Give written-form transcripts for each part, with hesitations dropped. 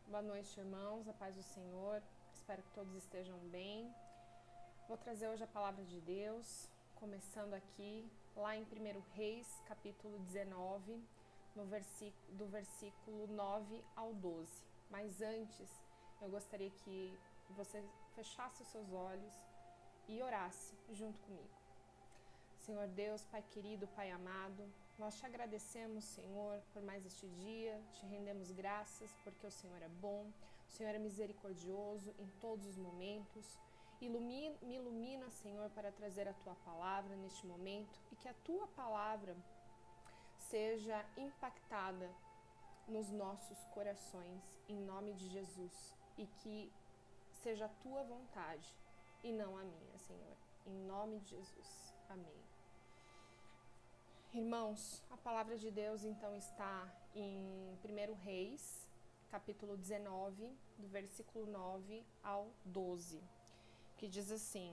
Boa noite, irmãos, a paz do Senhor. Espero que todos estejam bem. Vou trazer hoje a palavra de Deus, começando aqui, lá em 1 Reis, capítulo 19, do versículo 9 ao 12. Mas antes, eu gostaria que você fechasse os seus olhos e orasse junto comigo. Senhor Deus, Pai querido, Pai amado, nós te agradecemos, Senhor, por mais este dia, te rendemos graças porque o Senhor é bom, o Senhor é misericordioso em todos os momentos. Me ilumina, Senhor, para trazer a Tua palavra neste momento e que a Tua palavra seja impactada nos nossos corações, em nome de Jesus, e que seja a Tua vontade e não a minha, Senhor, em nome de Jesus. Amém. Irmãos, a palavra de Deus então está em 1 Reis, capítulo 19, do versículo 9 ao 12, que diz assim: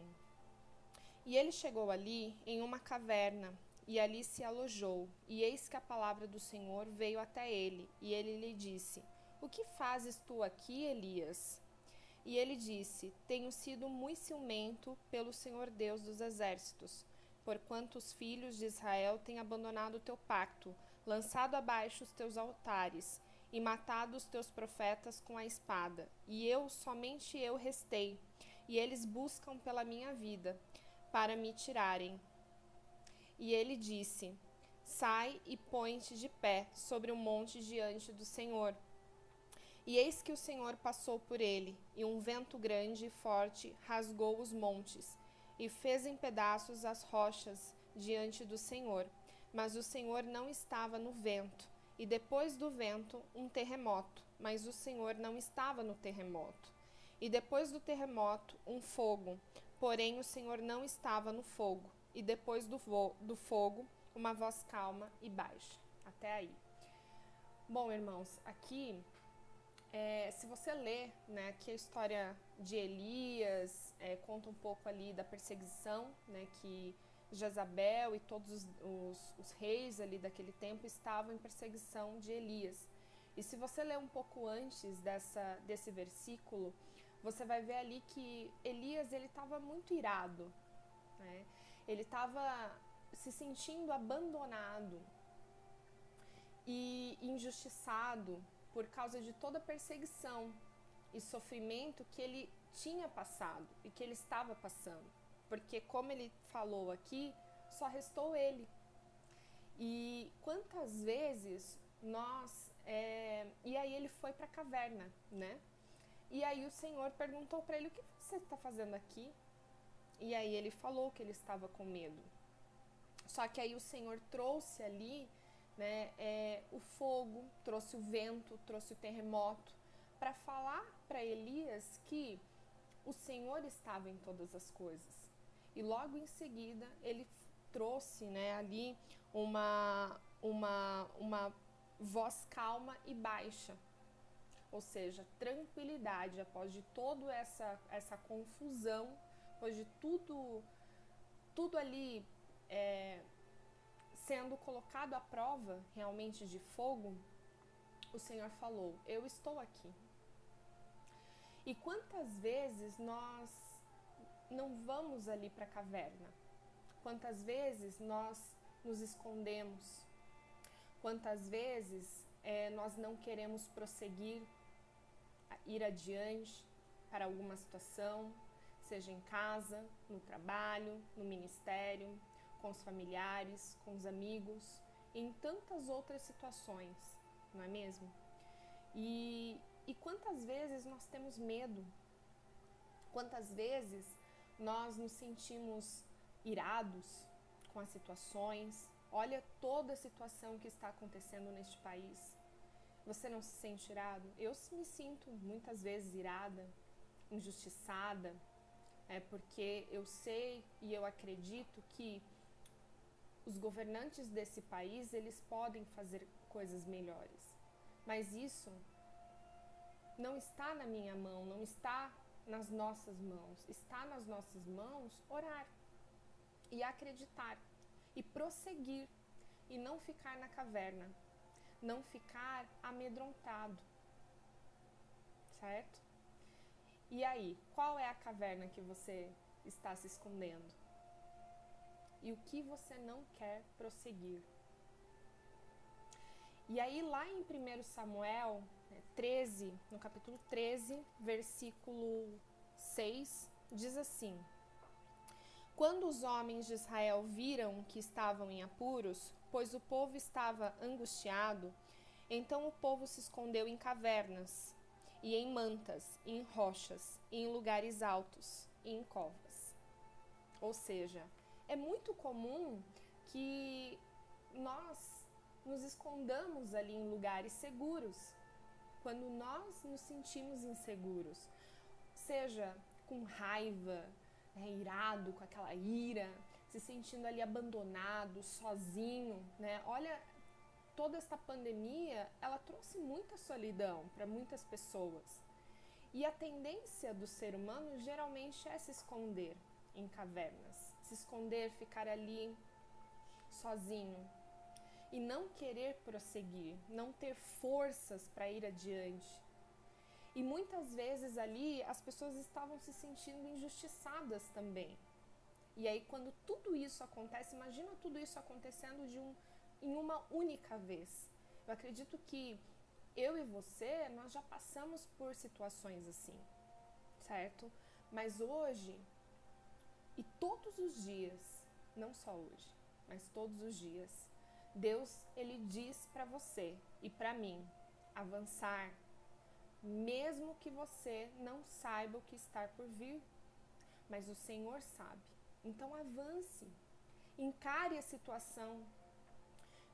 E ele chegou ali em uma caverna, e ali se alojou, e eis que a palavra do Senhor veio até ele, e ele lhe disse: O que fazes tu aqui, Elias? E ele disse: Tenho sido muito ciumento pelo Senhor Deus dos exércitos, porquanto os filhos de Israel têm abandonado o teu pacto, lançado abaixo os teus altares, e matado os teus profetas com a espada. E somente eu restei, e eles buscam pela minha vida, para me tirarem. E ele disse: Sai e põe-te de pé sobre o monte diante do Senhor. E eis que o Senhor passou por ele, e um vento grande e forte rasgou os montes, e fez em pedaços as rochas diante do Senhor. Mas o Senhor não estava no vento. E depois do vento, um terremoto, mas o Senhor não estava no terremoto. E depois do terremoto, um fogo, porém o Senhor não estava no fogo. E depois do fogo, uma voz calma e baixa. Até aí. Bom, irmãos, aqui se você ler, né, que a história de Elias conta um pouco ali da perseguição, né, que Jezabel e todos os reis ali daquele tempo estavam em perseguição de Elias. E se você ler um pouco antes desse versículo, você vai ver ali que Elias ele estava muito irado, né? Ele estava se sentindo abandonado e injustiçado por causa de toda a perseguição e sofrimento que ele tinha passado e que ele estava passando. Porque, como ele falou aqui, só restou ele. E quantas vezes E aí ele foi para a caverna, né? E aí o Senhor perguntou para ele: O que você está fazendo aqui? E aí ele falou que ele estava com medo. Só que aí o Senhor trouxe ali, né, o fogo, trouxe o vento, trouxe o terremoto, para falar para Elias que o Senhor estava em todas as coisas. E logo em seguida ele trouxe, né, ali uma voz calma e baixa, ou seja, tranquilidade após de toda essa confusão, após de tudo ali sendo colocado à prova realmente de fogo, o Senhor falou: Eu estou aqui. E quantas vezes nós não vamos ali para a caverna? Quantas vezes nós nos escondemos? Quantas vezes nós não queremos prosseguir, ir adiante para alguma situação, seja em casa, no trabalho, no ministério, com os familiares, com os amigos, em tantas outras situações, não é mesmo? E quantas vezes nós temos medo? Quantas vezes nós nos sentimos irados com as situações? Olha toda a situação que está acontecendo neste país. Você não se sente irado? Eu me sinto muitas vezes irada, injustiçada, porque eu sei e eu acredito que os governantes desse país, eles podem fazer coisas melhores. Mas isso não está na minha mão, não está nas nossas mãos. Está nas nossas mãos orar e acreditar e prosseguir e não ficar na caverna, não ficar amedrontado. certo? E aí, qual é a caverna que você está se escondendo? E o que você não quer prosseguir? E aí, lá em 1 Samuel 13, no capítulo 13, versículo 6, diz assim: Quando os homens de Israel viram que estavam em apuros, pois o povo estava angustiado, então o povo se escondeu em cavernas, e em mantas, e em rochas, e em lugares altos, e em covas. Ou seja, é muito comum que nós nos escondamos ali em lugares seguros, quando nós nos sentimos inseguros, seja com raiva, irado, com aquela ira, se sentindo ali abandonado, sozinho, né? Olha, toda esta pandemia, ela trouxe muita solidão para muitas pessoas. E a tendência do ser humano geralmente é se esconder em cavernas, se esconder, ficar ali sozinho e não querer prosseguir, não ter forças para ir adiante. E muitas vezes ali as pessoas estavam se sentindo injustiçadas também. E aí quando tudo isso acontece, imagina tudo isso acontecendo em uma única vez. Eu acredito que eu e você, nós já passamos por situações assim, certo? Mas hoje, e todos os dias, não só hoje, mas todos os dias, Deus, Ele diz para você e para mim avançar, mesmo que você não saiba o que está por vir, mas o Senhor sabe. Então avance, encare a situação,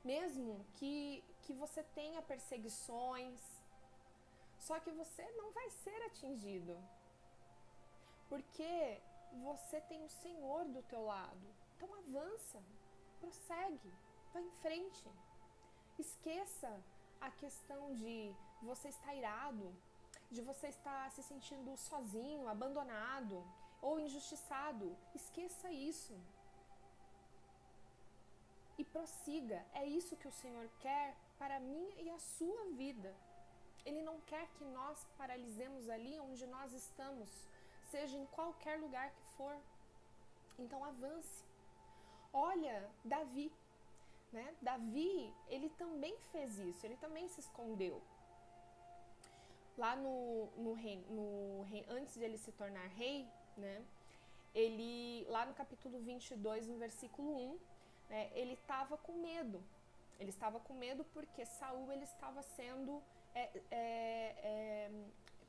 mesmo que você tenha perseguições, só que você não vai ser atingido, porque você tem o Senhor do teu lado. Então avança, prossegue, vai em frente. Esqueça a questão de você estar irado, de você estar se sentindo sozinho, abandonado ou injustiçado. Esqueça isso. E prossiga. É isso que o Senhor quer para a minha e a sua vida. Ele não quer que nós paralisemos ali onde nós estamos, seja em qualquer lugar que for. Então avance. Olha Davi, né? Davi, ele também fez isso, ele também se escondeu. Lá antes de ele se tornar rei, né? Ele, lá no capítulo 22, no versículo 1, né, ele estava com medo. Ele estava com medo porque Saul ele estava sendo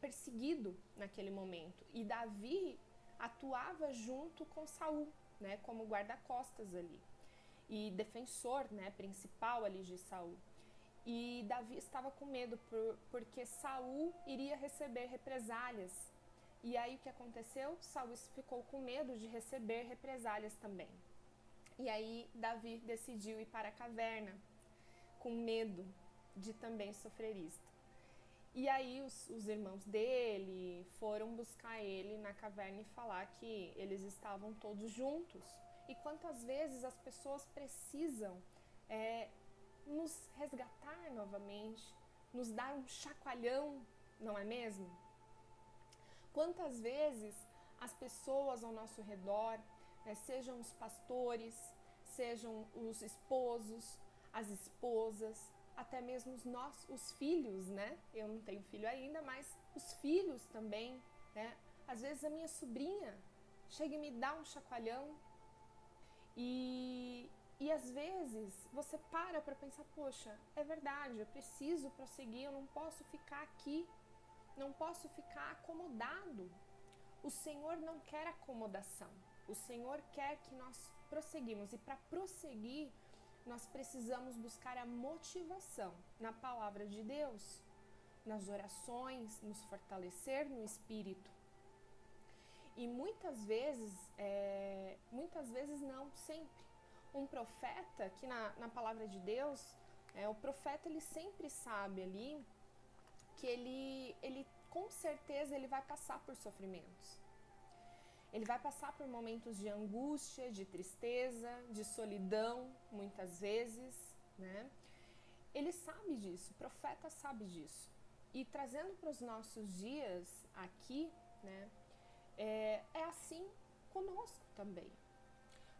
perseguido naquele momento. E Davi atuava junto com Saul, né, como guarda-costas ali. E defensor, né, principal ali de Saul. E Davi estava com medo porque Saul iria receber represálias. E aí o que aconteceu? Saul ficou com medo de receber represálias também. E aí Davi decidiu ir para a caverna, com medo de também sofrer isto. E aí os irmãos dele foram buscar ele na caverna e falar que eles estavam todos juntos. E quantas vezes as pessoas precisam nos resgatar novamente, nos dar um chacoalhão, não é mesmo? Quantas vezes as pessoas ao nosso redor, né, sejam os pastores, sejam os esposos, as esposas, até mesmo os filhos, né? Eu não tenho filho ainda, mas os filhos também, né? Às vezes a minha sobrinha chega e me dá um chacoalhão e às vezes você para pensar, poxa, é verdade, eu preciso prosseguir, eu não posso ficar aqui, não posso ficar acomodado. O Senhor não quer acomodação, o Senhor quer que nós prosseguimos, e para prosseguir, nós precisamos buscar a motivação na palavra de Deus, nas orações, nos fortalecer no Espírito. E muitas vezes não, sempre. Um profeta, que na palavra de Deus, o profeta ele sempre sabe ali que ele com certeza ele vai passar por sofrimentos. Ele vai passar por momentos de angústia, de tristeza, de solidão, muitas vezes, né? Ele sabe disso, o profeta sabe disso. E trazendo para os nossos dias aqui, né, é assim conosco também.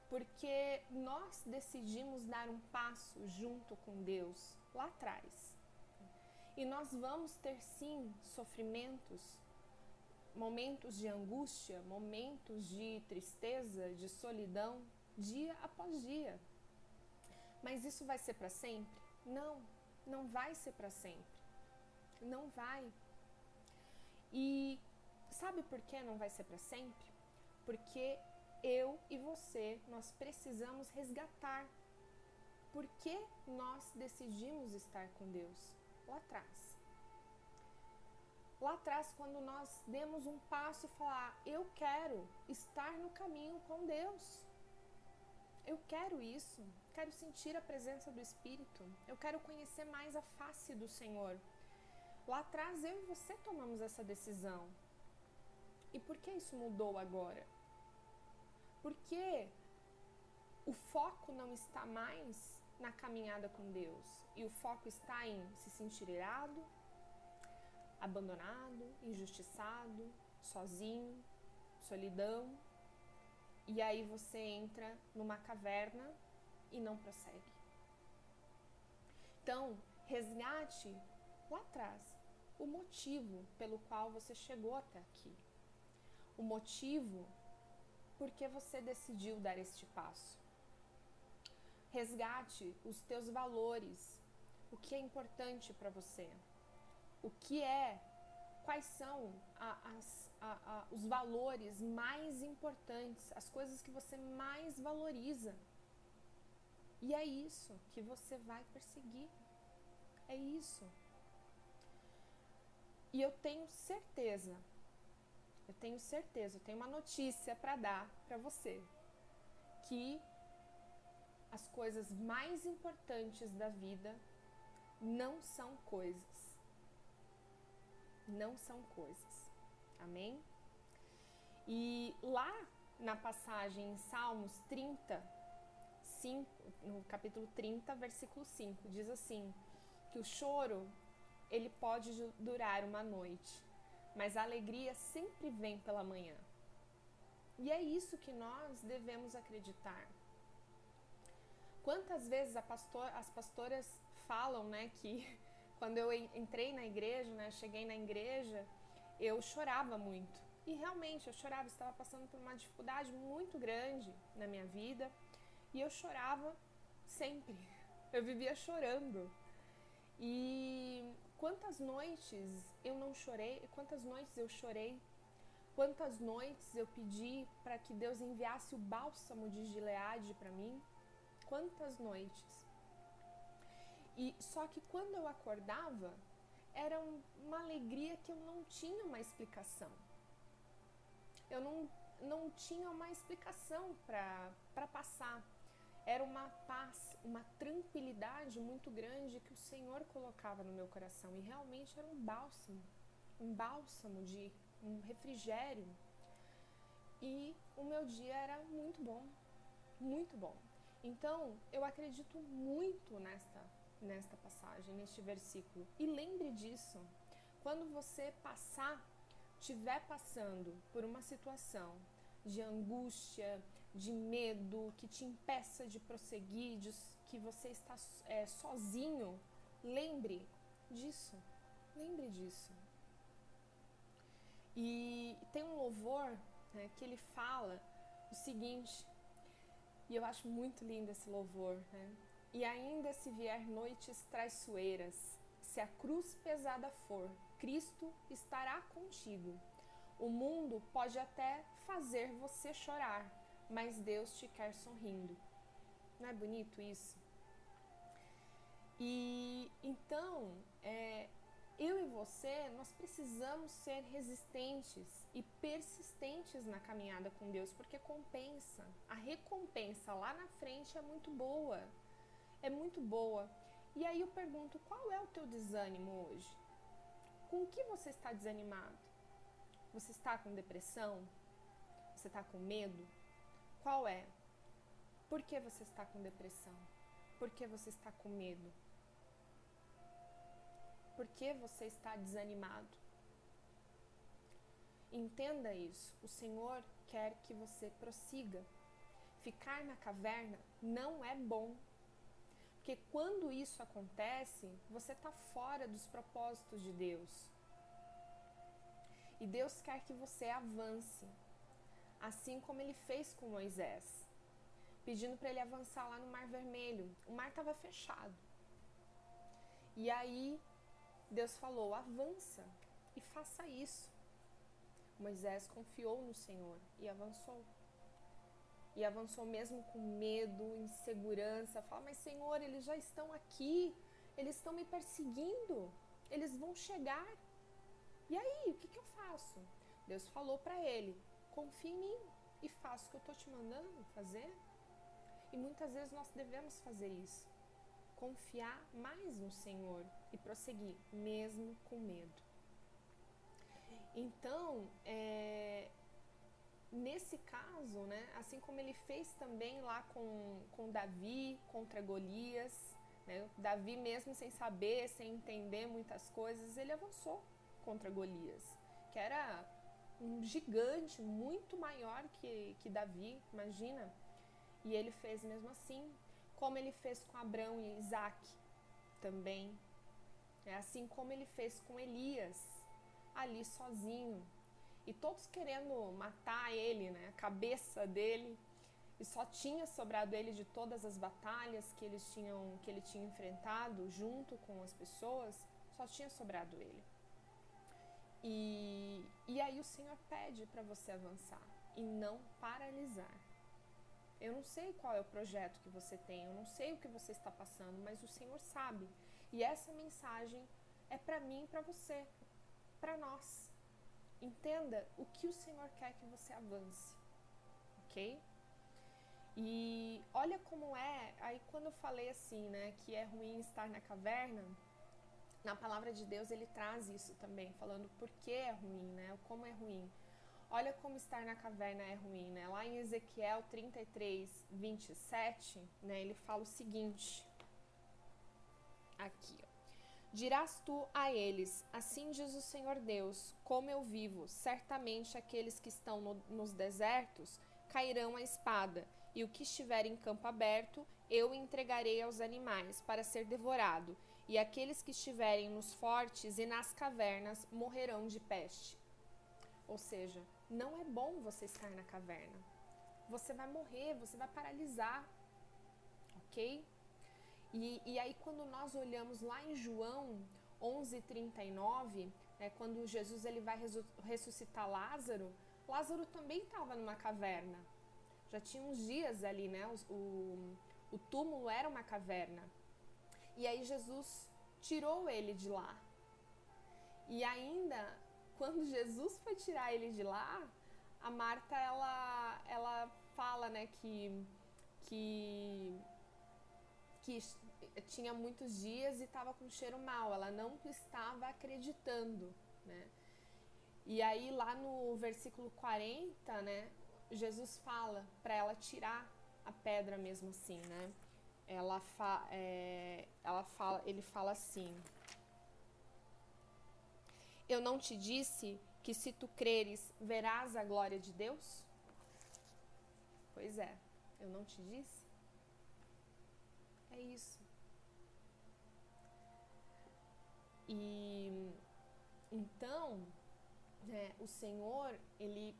Porque nós decidimos dar um passo junto com Deus lá atrás. E nós vamos ter sim sofrimentos, momentos de angústia, momentos de tristeza, de solidão, dia após dia. Mas isso vai ser para sempre? Não, não vai ser para sempre. Não vai. E sabe por que não vai ser para sempre? Porque eu e você, nós precisamos resgatar. Por que nós decidimos estar com Deus lá atrás? Lá atrás, quando nós demos um passo e falar, eu quero estar no caminho com Deus. Eu quero isso, quero sentir a presença do Espírito, eu quero conhecer mais a face do Senhor. Lá atrás, eu e você tomamos essa decisão. E por que isso mudou agora? Porque o foco não está mais na caminhada com Deus. E o foco está em se sentir irado, abandonado, injustiçado, sozinho, solidão. E aí você entra numa caverna e não prossegue. Então, resgate lá atrás o motivo pelo qual você chegou até aqui. O motivo porque você decidiu dar este passo. Resgate os teus valores, o que é importante para você, quais são os valores mais importantes, as coisas que você mais valoriza. E é isso que você vai perseguir. É isso. E eu tenho certeza, eu tenho uma notícia para dar para você, que as coisas mais importantes da vida não são coisas. Não são coisas. Amém? E lá na passagem em Salmos 35, no capítulo 30, versículo 5, diz assim, que o choro, ele pode durar uma noite, mas a alegria sempre vem pela manhã. E é isso que nós devemos acreditar. Quantas vezes as pastoras falam, né, que quando eu entrei na igreja, né, cheguei na igreja, eu chorava muito. E realmente eu chorava, estava passando por uma dificuldade muito grande na minha vida. E eu chorava sempre. Eu vivia chorando. E quantas noites eu não chorei, quantas noites eu chorei, quantas noites eu pedi para que Deus enviasse o bálsamo de Gileade para mim. Quantas noites. E só que quando eu acordava, era uma alegria que eu não tinha uma explicação. Eu não tinha uma explicação para passar. Era uma paz, uma tranquilidade muito grande que o Senhor colocava no meu coração. E realmente era um bálsamo de um refrigério. E o meu dia era muito bom, muito bom. Então, eu acredito muito nesta passagem, neste versículo. E lembre disso, quando você estiver passando por uma situação de angústia, de medo, que te impeça de prosseguir, que você está sozinho, lembre disso. Lembre disso. E tem um louvor, né, que ele fala o seguinte, e eu acho muito lindo esse louvor, né? E ainda se vier noites traiçoeiras, se a cruz pesada for, Cristo estará contigo. O mundo pode até fazer você chorar, mas Deus te quer sorrindo. Não é bonito isso? E então, eu e você, nós precisamos ser resistentes e persistentes na caminhada com Deus, porque compensa. A recompensa lá na frente é muito boa. É muito boa. E aí eu pergunto, qual é o teu desânimo hoje? Com o que você está desanimado? Você está com depressão? Você está com medo? Qual é? Por que você está com depressão? Por que você está com medo? Por que você está desanimado? Entenda isso. O Senhor quer que você prossiga. Ficar na caverna não é bom. Porque quando isso acontece, você está fora dos propósitos de Deus. E Deus quer que você avance. Assim como Ele fez com Moisés. Pedindo para ele avançar lá no Mar Vermelho. O mar estava fechado. E aí, Deus falou, avança e faça isso. Moisés confiou no Senhor e avançou. E avançou mesmo com medo, insegurança. Fala, mas Senhor, eles já estão aqui. Eles estão me perseguindo. Eles vão chegar. E aí, o que eu faço? Deus falou para ele, confia em mim e faça o que eu estou te mandando fazer. E muitas vezes nós devemos fazer isso. Confiar mais no Senhor e prosseguir, mesmo com medo. Então, nesse caso, né, assim como ele fez também lá com Davi contra Golias, né, Davi mesmo sem saber, sem entender muitas coisas, ele avançou contra Golias, que era um gigante muito maior que Davi, imagina. E ele fez mesmo assim, como ele fez com Abraão e Isaac também. Assim como ele fez com Elias, ali sozinho. E todos querendo matar ele, né? A cabeça dele. E só tinha sobrado ele de todas as batalhas que ele tinha enfrentado junto com as pessoas, só tinha sobrado ele. E aí o Senhor pede para você avançar e não paralisar. Eu não sei qual é o projeto que você tem, eu não sei o que você está passando, mas o Senhor sabe. E essa mensagem é para mim e para você, para nós. Entenda o que o Senhor quer que você avance, ok? E olha como aí quando eu falei assim, né, que é ruim estar na caverna, na palavra de Deus ele traz isso também, falando por que é ruim, né, como é ruim. Olha como estar na caverna é ruim, né? Lá em Ezequiel 33, 27, né, ele fala o seguinte, aqui, ó. Dirás tu a eles, assim diz o Senhor Deus, como eu vivo, certamente aqueles que estão nos desertos cairão à espada, e o que estiver em campo aberto, eu entregarei aos animais para ser devorado, e aqueles que estiverem nos fortes e nas cavernas morrerão de peste. Ou seja, não é bom você estar na caverna. Você vai morrer, você vai paralisar, ok? E aí quando nós olhamos lá em João 11:39, quando Jesus ele vai ressuscitar Lázaro, Lázaro também estava numa caverna. Já tinha uns dias ali, né? O túmulo era uma caverna. E aí Jesus tirou ele de lá. E ainda, quando Jesus foi tirar ele de lá, a Marta, ela fala, né, que tinha muitos dias e estava com cheiro mau, ela não estava acreditando, né? E aí lá no versículo 40, né, Jesus fala para ela tirar a pedra mesmo assim, né? Ele fala assim, eu não te disse que se tu creres, verás a glória de Deus? Pois é, eu não te disse? É isso. E então, né, o Senhor, Ele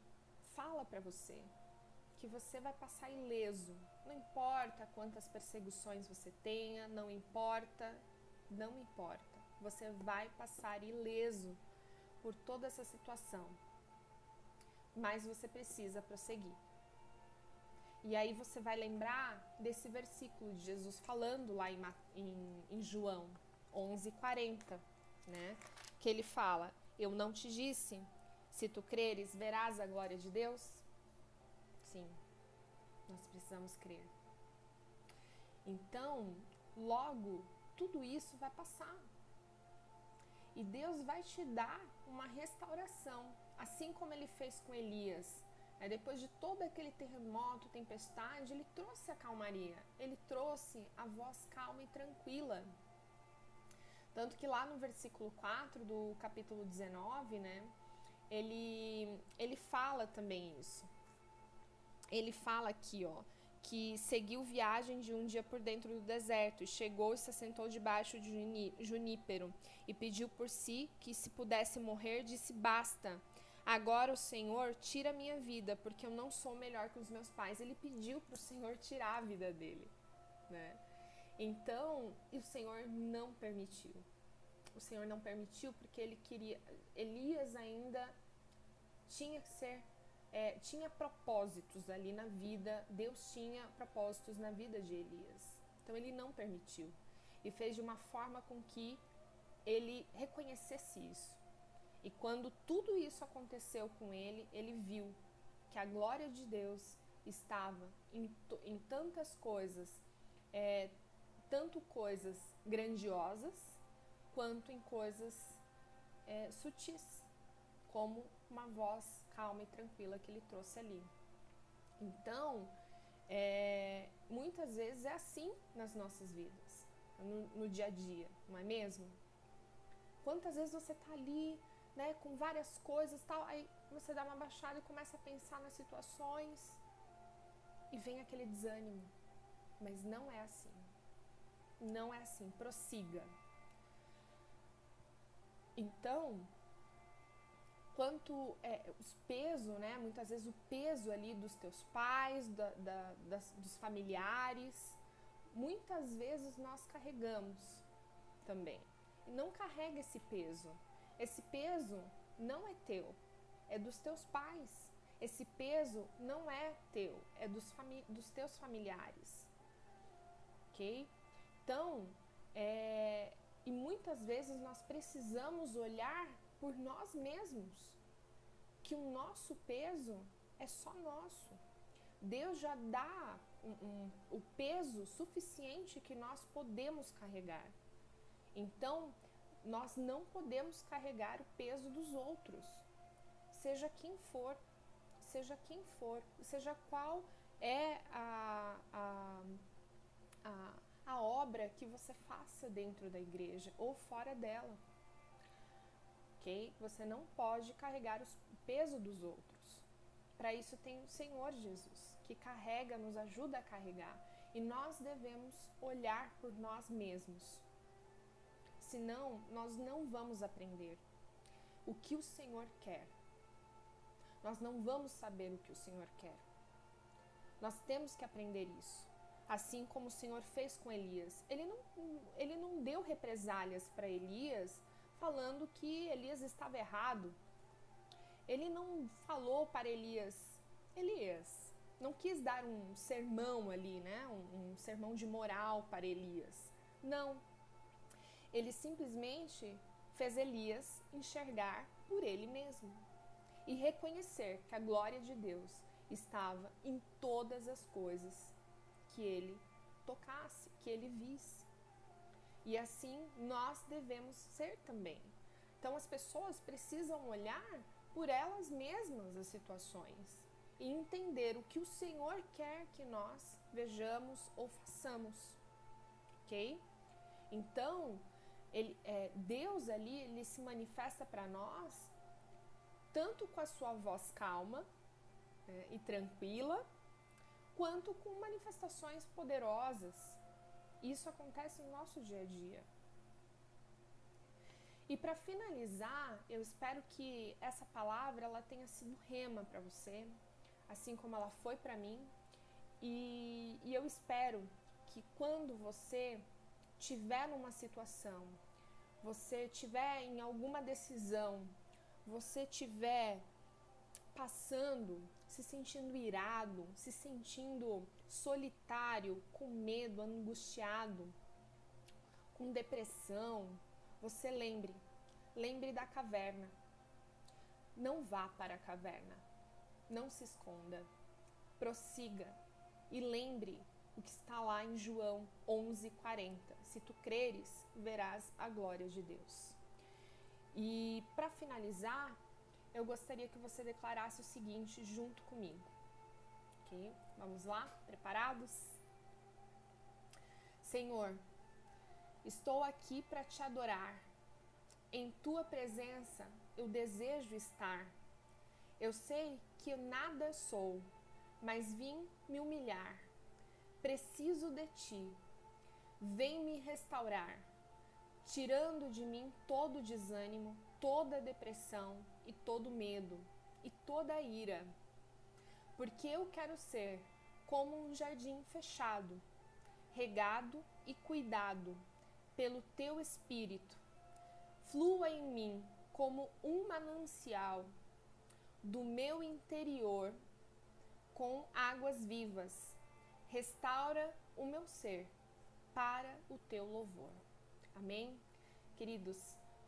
fala para você que você vai passar ileso. Não importa quantas perseguições você tenha, não importa. Você vai passar ileso por toda essa situação. Mas você precisa prosseguir. E aí você vai lembrar desse versículo de Jesus falando lá em João 11:40, né? Que ele fala, eu não te disse, se tu creres, verás a glória de Deus? Sim, nós precisamos crer. Então, logo, tudo isso vai passar. E Deus vai te dar uma restauração, assim como Ele fez com Elias. Depois de todo aquele terremoto, tempestade, Ele trouxe a calmaria. Ele trouxe a voz calma e tranquila. Tanto que lá no versículo 4 do capítulo 19, né, ele fala também isso. Ele fala aqui, ó, que seguiu viagem de um dia por dentro do deserto e chegou e se assentou debaixo de junípero e pediu por si que, se pudesse morrer, disse: basta, agora o Senhor tira a minha vida, porque eu não sou melhor que os meus pais. Ele pediu para o Senhor tirar a vida dele, né? Então, o Senhor não permitiu. O Senhor não permitiu porque ele queria... Elias ainda tinha que ser... tinha propósitos ali na vida. Deus tinha propósitos na vida de Elias. Então, ele não permitiu. E fez de uma forma com que ele reconhecesse isso. E quando tudo isso aconteceu com ele, ele viu que a glória de Deus estava em tantas coisas, tanto coisas grandiosas, quanto em coisas sutis, como uma voz calma e tranquila que ele trouxe ali. Então, muitas vezes é assim nas nossas vidas, no dia a dia, não é mesmo? Quantas vezes você está ali, né, com várias coisas e tal, aí você dá uma baixada e começa a pensar nas situações e vem aquele desânimo. Mas não é assim. Não é assim. Prossiga. Então, quanto os pesos, né? Muitas vezes o peso ali dos teus pais, dos familiares, muitas vezes nós carregamos também. E não carrega esse peso. Esse peso não é teu, é dos teus pais. Esse peso não é teu, é dos teus familiares. Ok? Então, e muitas vezes nós precisamos olhar por nós mesmos, que o nosso peso é só nosso. Deus já dá o peso suficiente que nós podemos carregar. Então, nós não podemos carregar o peso dos outros, seja quem for, seja qual é a obra que você faça dentro da igreja ou fora dela, ok? Você não pode carregar o peso dos outros. Para isso tem o Senhor Jesus, que carrega, nos ajuda a carregar. E nós devemos olhar por nós mesmos. Senão, nós não vamos aprender o que o Senhor quer. Nós não vamos saber o que o Senhor quer. Nós temos que aprender isso. Assim como o Senhor fez com Elias. Ele não deu represálias para Elias falando que Elias estava errado. Ele não falou para Elias, não quis dar um sermão ali, né? Um sermão de moral para Elias. Não. Ele simplesmente fez Elias enxergar por ele mesmo e reconhecer que a glória de Deus estava em todas as coisas que ele tocasse, que ele visse. E assim nós devemos ser também. Então as pessoas precisam olhar por elas mesmas as situações e entender o que o Senhor quer que nós vejamos ou façamos, ok? Então, Deus ali, ele se manifesta para nós tanto com a sua voz calma, né, e tranquila, quanto com manifestações poderosas. Isso acontece no nosso dia a dia. E para finalizar, eu espero que essa palavra ela tenha sido rema para você, assim como ela foi para mim. E eu espero que quando você tiver numa situação, você tiver em alguma decisão, você tiver passando, se sentindo irado, se sentindo solitário, com medo, angustiado, com depressão, você lembre da caverna. Não vá para a caverna, não se esconda, prossiga e lembre o que está lá em João 11:40. Se tu creres, verás a glória de Deus. E para finalizar, eu gostaria que você declarasse o seguinte junto comigo, ok? Vamos lá? Preparados? Senhor, Estou aqui para te adorar. Em tua presença eu desejo estar. Eu sei que eu nada sou, mas vim me humilhar. Preciso de ti. Vem me restaurar, tirando de mim todo desânimo, toda depressão e todo medo e toda ira. Porque eu quero ser como um jardim fechado, regado e cuidado pelo teu Espírito. Flua em mim como um manancial do meu interior com águas vivas. Restaura o meu ser para o teu louvor. Amém? Queridos,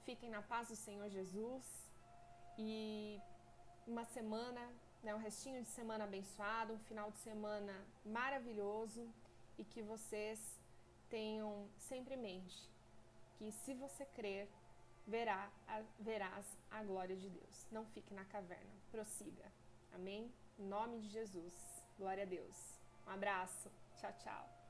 fiquem na paz do Senhor Jesus e uma semana, um restinho de semana abençoado, um final de semana maravilhoso e que vocês tenham sempre em mente que se você crer, verás a glória de Deus. Não fique na caverna, prossiga. Amém? Em nome de Jesus. Glória a Deus. Um abraço. Tchau, tchau.